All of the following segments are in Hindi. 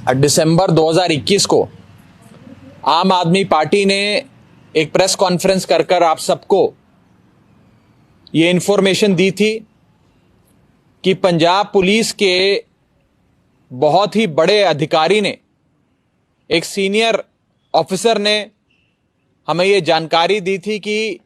दिसंबर 2021 को आम आदमी पार्टी ने एक प्रेस कॉन्फ्रेंस कर आप सबको ये इंफॉर्मेशन दी थी कि पंजाब पुलिस के बहुत ही बड़े अधिकारी ने, एक सीनियर ऑफिसर ने हमें ये जानकारी दी थी कि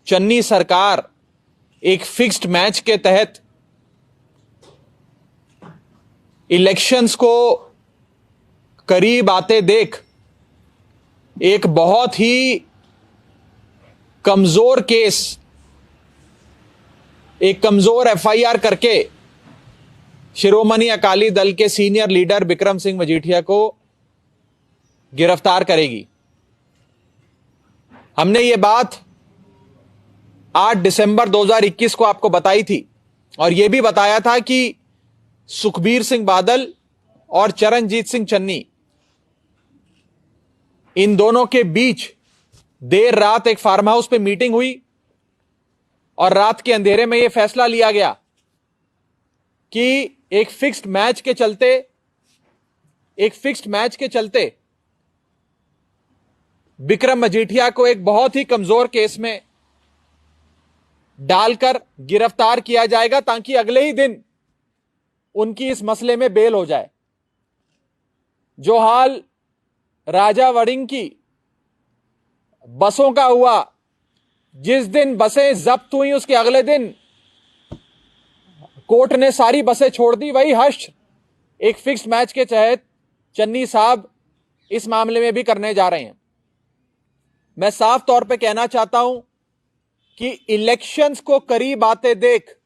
चन्नी सरकार एक फिक्स्ड मैच के तहत इलेक्शंस को करीब आते देख एक बहुत ही कमजोर केस, एक कमजोर एफआईआर करके शिरोमणि अकाली दल के सीनियर लीडर बिक्रम सिंह मजीठिया को गिरफ्तार करेगी। हमने ये बात 8 दिसंबर 2021 को आपको बताई थी और यह भी बताया था कि सुखबीर सिंह बादल और चरणजीत सिंह चन्नी, इन दोनों के बीच देर रात एक फार्म हाउस पे मीटिंग हुई और रात के अंधेरे में यह फैसला लिया गया कि एक फिक्स्ड मैच के चलते बिक्रम मजीठिया को एक बहुत ही कमजोर केस में डालकर गिरफ्तार किया जाएगा ताकि अगले ही दिन उनकी इस मसले में बेल हो जाए। जो हाल राजा वड़िंग की बसों का हुआ, जिस दिन बसें जब्त हुई उसके अगले दिन कोर्ट ने सारी बसें छोड़ दी, वही हश्र एक फिक्स्ड मैच के तहत चन्नी साहब इस मामले में भी करने जा रहे हैं। मैं साफ तौर पे कहना चाहता हूं कि इलेक्शंस को करीब आते देख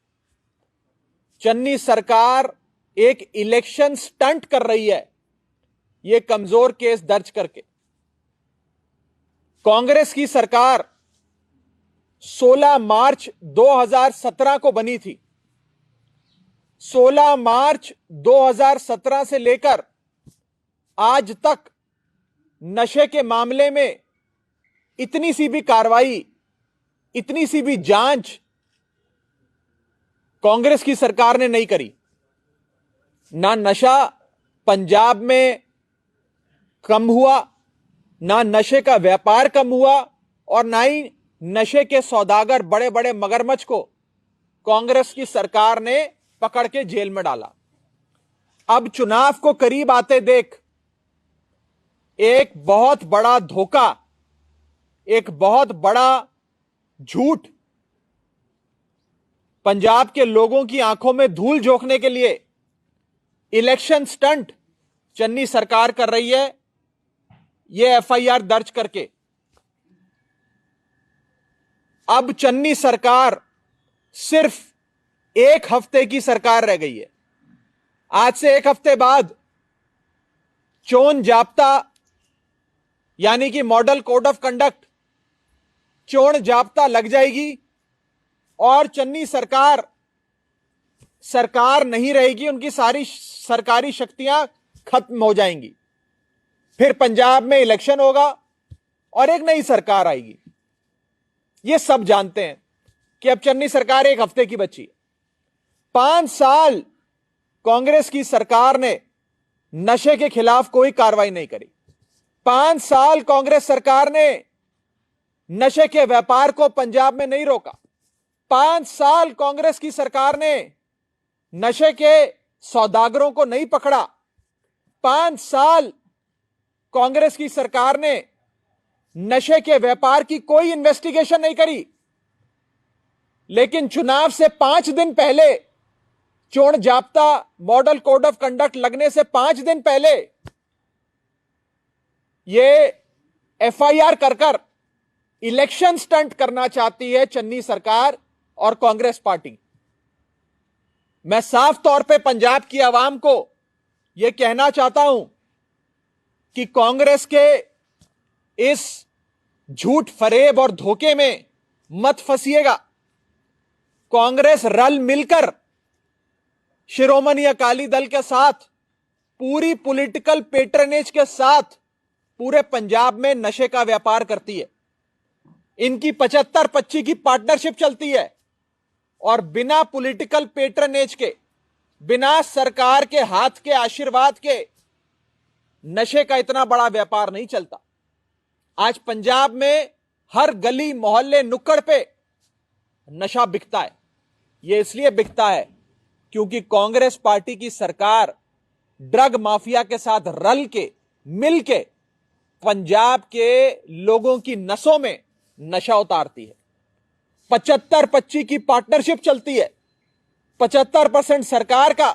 चन्नी सरकार एक इलेक्शन स्टंट कर रही है, यह कमजोर केस दर्ज करके। कांग्रेस की सरकार 16 मार्च 2017 को बनी थी। 16 मार्च 2017 से लेकर आज तक नशे के मामले में इतनी सी भी कार्रवाई, इतनी सी भी जांच कांग्रेस की सरकार ने नहीं करी। ना नशा पंजाब में कम हुआ, ना नशे का व्यापार कम हुआ और ना ही नशे के सौदागर बड़े बड़े मगरमच्छ को कांग्रेस की सरकार ने पकड़ के जेल में डाला। अब चुनाव को करीब आते देख एक बहुत बड़ा धोखा, एक बहुत बड़ा झूठ पंजाब के लोगों की आंखों में धूल झोंकने के लिए इलेक्शन स्टंट चन्नी सरकार कर रही है, यह एफआईआर दर्ज करके। अब चन्नी सरकार सिर्फ एक हफ्ते की सरकार रह गई है। आज से एक हफ्ते बाद चोन जाब्ता यानी कि मॉडल कोड ऑफ कंडक्ट, चोन जाब्ता लग जाएगी और चन्नी सरकार नहीं रहेगी, उनकी सारी सरकारी शक्तियां खत्म हो जाएंगी। फिर पंजाब में इलेक्शन होगा और एक नई सरकार आएगी। ये सब जानते हैं कि अब चन्नी सरकार एक हफ्ते की बची है। 5 साल कांग्रेस की सरकार ने नशे के खिलाफ कोई कार्रवाई नहीं करी। 5 साल कांग्रेस सरकार ने नशे के व्यापार को पंजाब में नहीं रोका। 5 साल कांग्रेस की सरकार ने नशे के सौदागरों को नहीं पकड़ा। 5 साल कांग्रेस की सरकार ने नशे के व्यापार की कोई इन्वेस्टिगेशन नहीं करी। लेकिन चुनाव से 5 दिन पहले, चोन जाब्ता मॉडल कोड ऑफ कंडक्ट लगने से 5 दिन पहले यह एफआईआर कर इलेक्शन स्टंट करना चाहती है चन्नी सरकार और कांग्रेस पार्टी। मैं साफ तौर पे पंजाब की आवाम को यह कहना चाहता हूं कि कांग्रेस के इस झूठ फरेब और धोखे में मत फंसिएगा। कांग्रेस रल मिलकर शिरोमणि अकाली दल के साथ, पूरी पॉलिटिकल पेट्रनेज के साथ पूरे पंजाब में नशे का व्यापार करती है। इनकी 75-25 की पार्टनरशिप चलती है और बिना पॉलिटिकल पेट्रनेज के बिना सरकार के हाथ के आशीर्वाद के नशे का इतना बड़ा व्यापार नहीं चलता। आज पंजाब में हर गली मोहल्ले नुक्कड़ पे नशा बिकता है। यह इसलिए बिकता है क्योंकि कांग्रेस पार्टी की सरकार ड्रग माफिया के साथ रल के मिल के पंजाब के लोगों की नसों में नशा उतारती है। 75-25 की पार्टनरशिप चलती है। 75% सरकार का,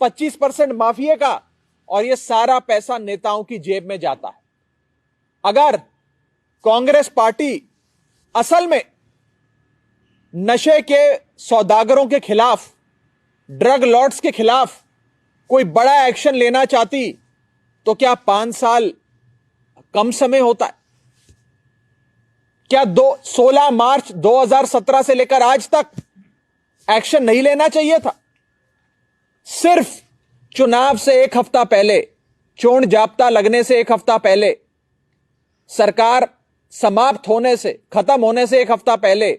25% माफिया का, और यह सारा पैसा नेताओं की जेब में जाता है। अगर कांग्रेस पार्टी असल में नशे के सौदागरों के खिलाफ, ड्रग लॉर्ड्स के खिलाफ कोई बड़ा एक्शन लेना चाहती तो क्या 5 साल कम समय होता है? क्या 16 मार्च 2017 से लेकर आज तक एक्शन नहीं लेना चाहिए था? सिर्फ चुनाव से एक हफ्ता पहले, चोण जाब्ता लगने से एक हफ्ता पहले, सरकार समाप्त होने से, खत्म होने से एक हफ्ता पहले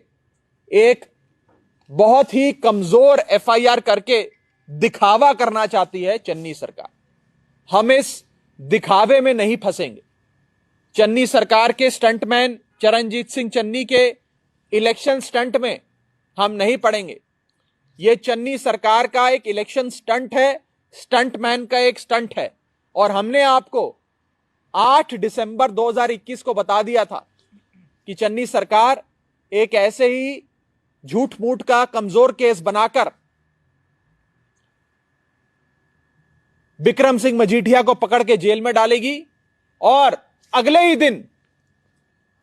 एक बहुत ही कमजोर एफआईआर करके दिखावा करना चाहती है चन्नी सरकार। हम इस दिखावे में नहीं फंसेंगे। चन्नी सरकार के स्टंटमैन चरणजीत सिंह चन्नी के इलेक्शन स्टंट में हम नहीं पड़ेंगे। यह चन्नी सरकार का एक इलेक्शन स्टंट है, स्टंटमैन का एक स्टंट है। और हमने आपको 8 दिसंबर 2021 को बता दिया था कि चन्नी सरकार एक ऐसे ही झूठ मूठ का कमजोर केस बनाकर बिक्रम सिंह मजीठिया को पकड़ के जेल में डालेगी और अगले ही दिन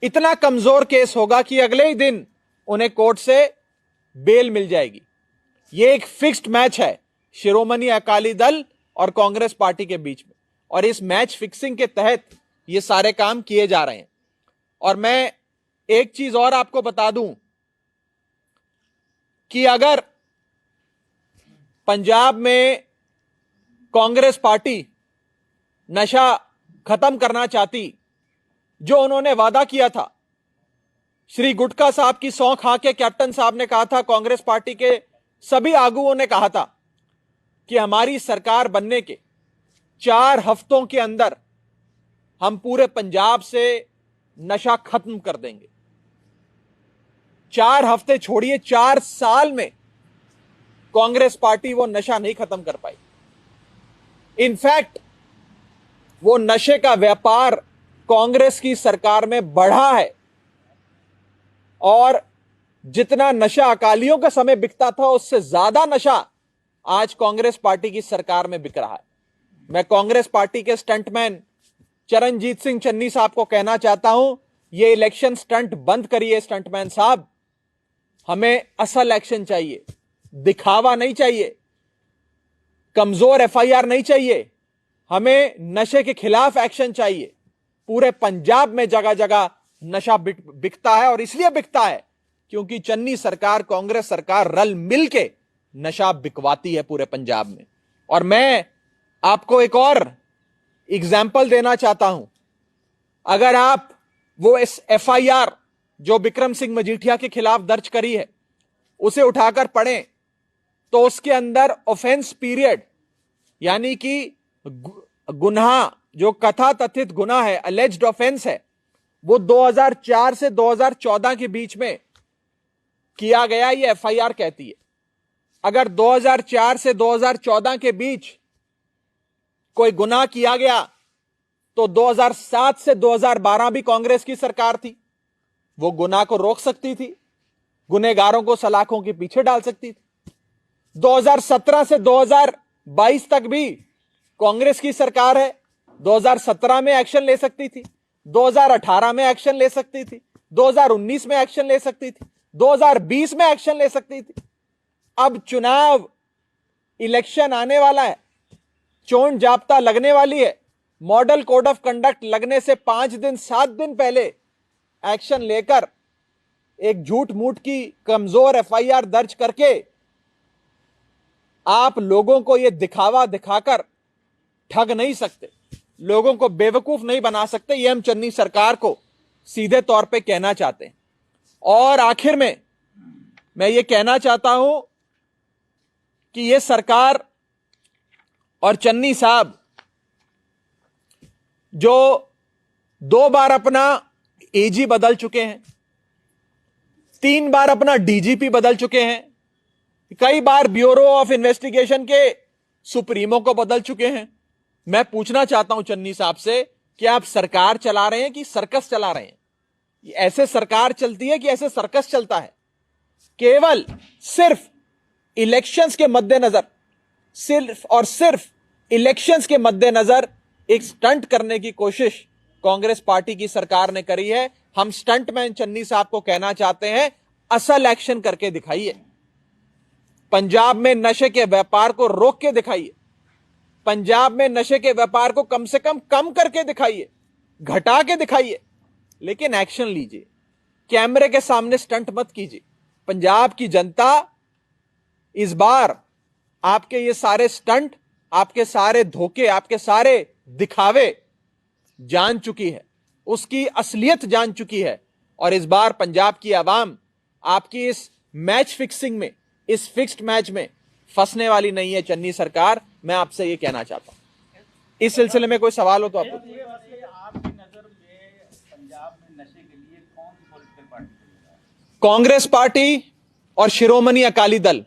इतना कमजोर केस होगा कि अगले ही दिन उन्हें कोर्ट से बेल मिल जाएगी। यह एक फिक्स्ड मैच है शिरोमणि अकाली दल और कांग्रेस पार्टी के बीच में, और इस मैच फिक्सिंग के तहत ये सारे काम किए जा रहे हैं। और मैं एक चीज और आपको बता दूं कि अगर पंजाब में कांग्रेस पार्टी नशा खत्म करना चाहती, जो उन्होंने वादा किया था, श्री गुटका साहब की सौं खा के कैप्टन साहब ने कहा था, कांग्रेस पार्टी के सभी आगुओं ने कहा था कि हमारी सरकार बनने के 4 हफ्तों के अंदर हम पूरे पंजाब से नशा खत्म कर देंगे। 4 हफ्ते छोड़िए, 4 साल में कांग्रेस पार्टी वो नशा नहीं खत्म कर पाई। इनफैक्ट वो नशे का व्यापार कांग्रेस की सरकार में बढ़ा है, और जितना नशा अकालियों के समय बिकता था उससे ज्यादा नशा आज कांग्रेस पार्टी की सरकार में बिक रहा है। मैं कांग्रेस पार्टी के स्टंटमैन चरणजीत सिंह चन्नी साहब को कहना चाहता हूं, ये इलेक्शन स्टंट बंद करिए स्टंटमैन साहब। हमें असल एक्शन चाहिए, दिखावा नहीं चाहिए, कमजोर एफआईआर नहीं चाहिए। हमें नशे के खिलाफ एक्शन चाहिए। पूरे पंजाब में जगह जगह नशा बिकता है, और इसलिए बिकता है क्योंकि चन्नी सरकार, कांग्रेस सरकार रल मिल के नशा बिकवाती है पूरे पंजाब में। और मैं आपको एक और एग्जाम्पल देना चाहता हूं। अगर आप वो इस एफआईआर जो बिक्रम सिंह मजीठिया के खिलाफ दर्ज करी है उसे उठाकर पढ़ें तो उसके अंदर ऑफेंस पीरियड, यानी कि गुनाह, जो कथा तथित गुनाह है, अलेज्ड ऑफेंस है, वो 2004 से 2014 के बीच में किया गया, ये एफआईआर कहती है। अगर 2004 से 2014 के बीच कोई गुनाह किया गया तो 2007 से 2012 भी कांग्रेस की सरकार थी, वो गुनाह को रोक सकती थी, गुनहगारों को सलाखों के पीछे डाल सकती थी। 2017 से 2022 तक भी कांग्रेस की सरकार है, 2017 में एक्शन ले सकती थी, 2018 में एक्शन ले सकती थी, 2019 में एक्शन ले सकती थी, 2020 में एक्शन ले सकती थी। अब चुनाव, इलेक्शन आने वाला है, चोण जाब्ता लगने वाली है, मॉडल कोड ऑफ कंडक्ट लगने से 5 दिन 7 दिन पहले एक्शन लेकर एक झूठ मूठ की कमजोर एफआईआर दर्ज करके आप लोगों को यह दिखावा दिखाकर ठग नहीं सकते, लोगों को बेवकूफ नहीं बना सकते। यह हम चन्नी सरकार को सीधे तौर पे कहना चाहते हैं। और आखिर में मैं ये कहना चाहता हूं कि यह सरकार और चन्नी साहब जो 2 बार अपना एजी बदल चुके हैं, 3 बार अपना डीजीपी बदल चुके हैं, कई बार ब्यूरो ऑफ इन्वेस्टिगेशन के सुप्रीमो को बदल चुके हैं। मैं पूछना चाहता हूं चन्नी साहब से कि आप सरकार चला रहे हैं कि सर्कस चला रहे हैं? ऐसे सरकार चलती है कि ऐसे सर्कस चलता है? केवल सिर्फ इलेक्शंस के मद्देनजर, सिर्फ और सिर्फ इलेक्शंस के मद्देनजर एक स्टंट करने की कोशिश कांग्रेस पार्टी की सरकार ने करी है। हम स्टंटमैन चन्नी साहब को कहना चाहते हैं, असल एक्शन करके दिखाइए। पंजाब में नशे के व्यापार को रोक के दिखाइए। पंजाब में नशे के व्यापार को कम से कम करके दिखाइए, घटा के दिखाइए, लेकिन एक्शन लीजिए। कैमरे के सामने स्टंट मत कीजिए। पंजाब की जनता इस बार आपके ये सारे स्टंट, आपके सारे धोखे, आपके सारे दिखावे जान चुकी है, उसकी असलियत जान चुकी है। और इस बार पंजाब की आवाम आपकी इस मैच फिक्सिंग में, इस फिक्स्ड मैच में फंसने वाली नहीं है। चन्नी सरकार, मैं आपसे ये कहना चाहता हूं। इस सिलसिले में कोई सवाल हो तो आपको। आपकी नजर में पंजाब में नशे के लिए कौन सी पॉलिटिकल पार्टी? कांग्रेस पार्टी और शिरोमणि अकाली दल,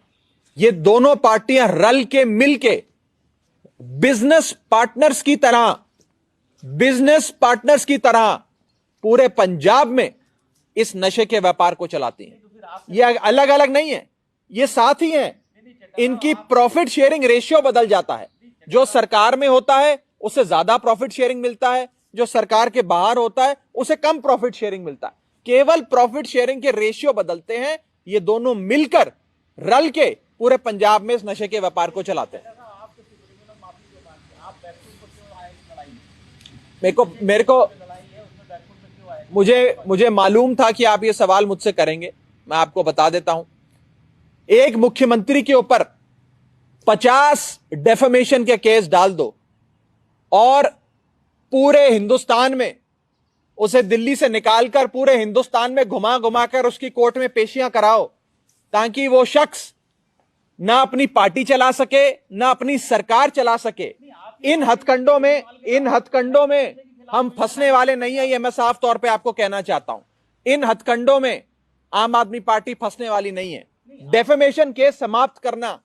ये दोनों पार्टियां रल के मिल के बिजनेस पार्टनर्स की तरह पूरे पंजाब में इस नशे के व्यापार को चलाती हैं। ये अलग अलग नहीं है, ये साथ ही हैं। इनकी प्रॉफिट शेयरिंग रेशियो बदल जाता है। जो सरकार में होता है उसे ज्यादा प्रॉफिट शेयरिंग मिलता है, जो सरकार के बाहर होता है उसे कम प्रॉफिट शेयरिंग मिलता है। केवल प्रॉफिट शेयरिंग के रेशियो बदलते हैं। ये दोनों मिलकर रल के पूरे पंजाब में इस नशे के व्यापार को चलाते हैं। मुझे मालूम था कि आप ये सवाल मुझसे करेंगे। मैं आपको बता देता हूं, एक मुख्यमंत्री के ऊपर 50 डेफेमेशन के केस डाल दो और पूरे हिंदुस्तान में उसे दिल्ली से निकालकर पूरे हिंदुस्तान में घुमा घुमा कर उसकी कोर्ट में पेशियां कराओ, ताकि वो शख्स ना अपनी पार्टी चला सके, ना अपनी सरकार चला सके। इन हथकंडों में हम फंसने वाले नहीं है। ये मैं साफ तौर पे आपको कहना चाहता हूं। इन हथकंडों में आम आदमी पार्टी फंसने वाली नहीं है। डेफेमेशन केस समाप्त करना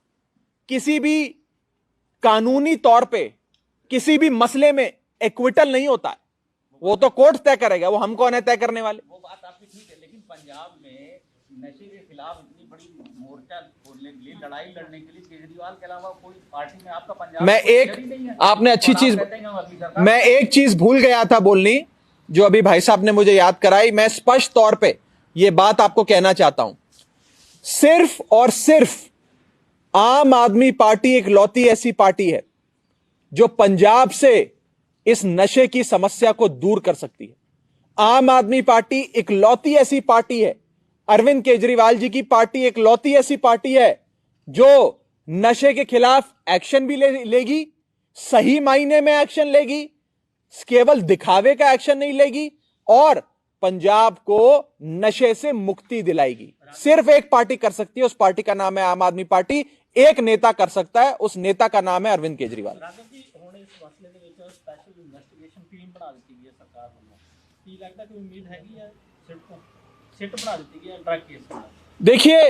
किसी भी कानूनी तौर पे किसी भी मसले में एक्विटल नहीं होता है। वो तो कोर्ट तय करेगा, वो हम कौन है तय करने वाले। वो बात आपकी ठीक है, लेकिन पंजाब में नशे के खिलाफ इतनी बड़ी मोर्चा खोलने के लिए, लड़ाई लड़ने के लिए केजरीवाल के अलावा कोई पार्टी में आपका पंजाब आपने अच्छी चीज, मैं एक चीज भूल गया था बोलनी, जो अभी भाई साहब ने मुझे याद कराई। मैं स्पष्ट तौर पे ये बात आपको कहना चाहता हूं, सिर्फ और सिर्फ आम आदमी पार्टी एक लौती ऐसी पार्टी है जो पंजाब से इस नशे की समस्या को दूर कर सकती है। आम आदमी पार्टी एक लौती ऐसी पार्टी है, अरविंद केजरीवाल जी की पार्टी एक लौती ऐसी पार्टी है जो नशे के खिलाफ एक्शन भी लेगी, सही मायने में एक्शन लेगी, केवल दिखावे का एक्शन नहीं लेगी, और पंजाब को नशे से मुक्ति दिलाएगी। सिर्फ एक पार्टी कर सकती है, उस पार्टी का नाम है आम आदमी पार्टी। एक नेता कर सकता है, उस नेता का नाम है अरविंद केजरीवाल। देखिए,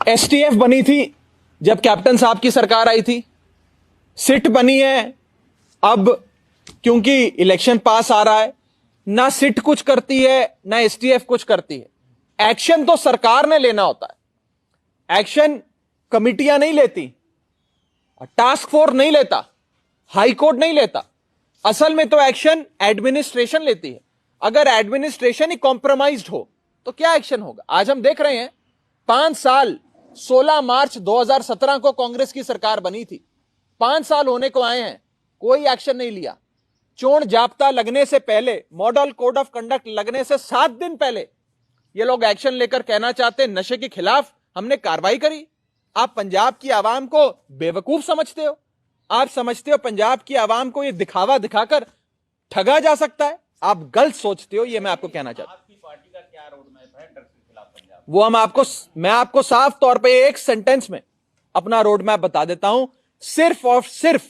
एसटीएफ बनी थी जब कैप्टन साहब की सरकार आई थी, सिट बनी है अब क्योंकि इलेक्शन पास आ रहा है। ना सिट कुछ करती है, ना एसटीएफ कुछ करती है। एक्शन तो सरकार ने लेना होता है, एक्शन कमिटियां नहीं लेती, टास्क फोर्स नहीं लेता, हाई कोर्ट नहीं लेता। असल में तो एक्शन एडमिनिस्ट्रेशन लेती है। अगर एडमिनिस्ट्रेशन ही कॉम्प्रोमाइज्ड हो तो क्या एक्शन होगा? आज हम देख रहे हैं 5 साल, 16 मार्च 2017 को कांग्रेस की सरकार बनी थी, 5 साल होने को आए हैं, कोई एक्शन नहीं लिया। चोण जाप्ता लगने से पहले, मॉडल कोड ऑफ कंडक्ट लगने से 7 दिन पहले ये लोग एक्शन लेकर कहना चाहते हैं नशे के खिलाफ हमने कार्रवाई करी। आप पंजाब की आवाम को बेवकूफ समझते हो? आप समझते हो पंजाब की आवाम को ये दिखावा दिखाकर ठगा जा सकता है? आप गलत सोचते हो, ये मैं आपको कहना चाहता हूं। आपकी पार्टी का क्या रोड मैप है ड्रग्स के खिलाफ पंजाब? वो मैं आपको साफ तौर पे एक सेंटेंस में अपना रोड मैप बता देता हूं। सिर्फ और सिर्फ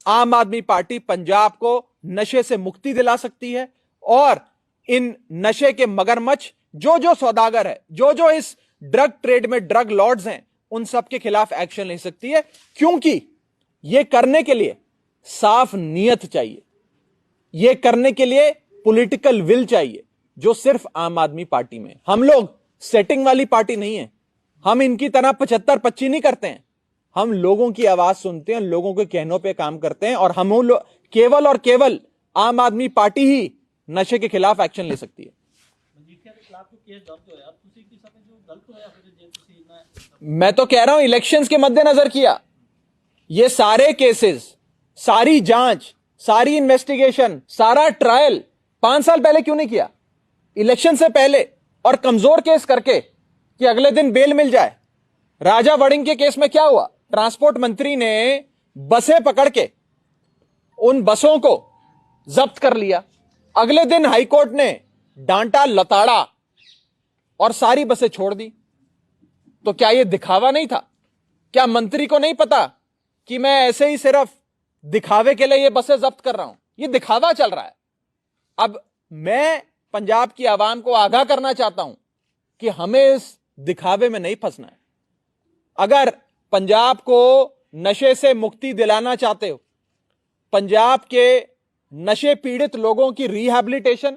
आम आदमी पार्टी पंजाब को नशे से मुक्ति दिला सकती है और इन नशे के मगरमच्छ जो जो सौदागर है, जो जो इस ड्रग ट्रेड में ड्रग लॉर्ड्स हैं, उन सब के खिलाफ एक्शन ले सकती है। क्योंकि यह करने के लिए साफ नीयत चाहिए, यह करने के लिए पॉलिटिकल विल चाहिए, जो सिर्फ आम आदमी पार्टी में। हम लोग सेटिंग वाली पार्टी नहीं है, हम इनकी तरह 75-25 नहीं करते हैं। हम लोगों की आवाज सुनते हैं, लोगों के कहनों पे काम करते हैं और हम केवल और केवल आम आदमी पार्टी ही नशे के खिलाफ एक्शन ले सकती है। मैं तो कह रहा हूं इलेक्शंस के मद्देनजर किया। ये सारे केसेस, सारी जांच, सारी इन्वेस्टिगेशन, सारा ट्रायल 5 साल पहले क्यों नहीं किया? इलेक्शन से पहले, और कमजोर केस करके कि अगले दिन बेल मिल जाए। राजा वड़िंग के केस में क्या हुआ? ट्रांसपोर्ट मंत्री ने बसें पकड़ के उन बसों को जब्त कर लिया। अगले दिन हाईकोर्ट ने डांटा, लताड़ा और सारी बसें छोड़ दी। तो क्या यह दिखावा नहीं था? क्या मंत्री को नहीं पता कि मैं ऐसे ही सिर्फ दिखावे के लिए ये बसें जब्त कर रहा हूं? ये दिखावा चल रहा है। अब मैं पंजाब की आवाम को आगाह करना चाहता हूं कि हमें इस दिखावे में नहीं फंसना है। अगर पंजाब को नशे से मुक्ति दिलाना चाहते हो, पंजाब के नशे पीड़ित लोगों की रिहैबिलिटेशन,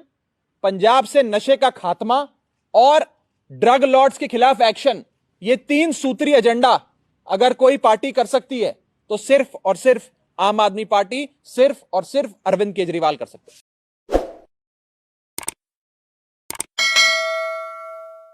पंजाब से नशे का खात्मा और ड्रग लॉर्ड्स के खिलाफ एक्शन, ये 3 सूत्री एजेंडा अगर कोई पार्टी कर सकती है तो सिर्फ और सिर्फ आम आदमी पार्टी, सिर्फ और सिर्फ अरविंद केजरीवाल कर सकते हैं।